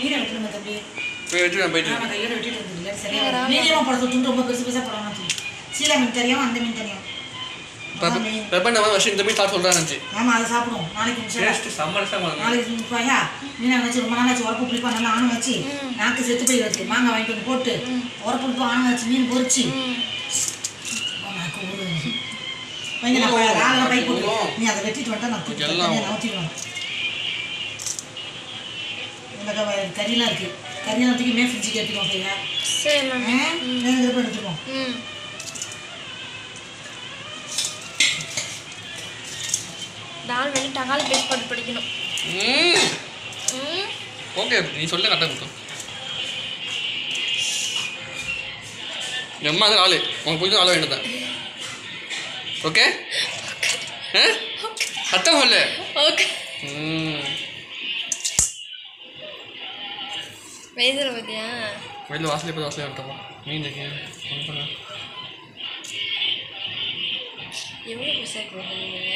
மீனை வெட்டணும் தம்பி. போயிட்டு நான் கையோட வெட்டிட்டு வந்துடல. சரியா மீடியமாக போட துண்டு ரொம்ப பெருசு பெருசாக போடணும். சீலா மீன் தெரியும், அந்த மீன் தெரியும். வருஷம் இந்த மீன் சாப்பிட்டு சொல்கிறாங்க. ஆமாம், அதை சாப்பிடுவோம் நாளைக்கு. நாளைக்கு முப்பாயா மீனை வச்சு ரொம்ப நாள் வச்சு உரப்பு புளிப்பா நல்லா ஆணம் வச்சு நாக்கு செத்து போய் வச்சு மாங்காய் வாங்கிட்டு வந்து போட்டு உரப்பு புளிப்பா ஆணம் வச்சு மீன் பொறிச்சு நாக்கு ஊறுது. நான் பை போட்டு நீ அதை வெட்டிட்டு வந்தா நான் தூக்கி நவுத்திடுவேன். இந்த கறியெல்லாம் இருக்கு. கறியெல்லாம் தூக்கி மே ஃப்ரிட்ஜுக்கு எடுத்துக்கோம். எடுத்துக்கோம். தால் வேணும் தக்காளி பேஸ்ட் போட்டு படிக்கணும். ஓகே, நீ சொல்ல கரெக்டாக கொடுத்தோம். எம்மா அது ஆளு உனக்கு பிடிச்ச ஆள வேண்டியதான். ஓகே கரெக்டாக சொல்லு. ஓகே வயதில் பார்த்தியா வயதில் வாசலே போய் வாசலே வந்துட்டோம். மீன் எவ்வளோ பைசா கொடுக்குறீங்க?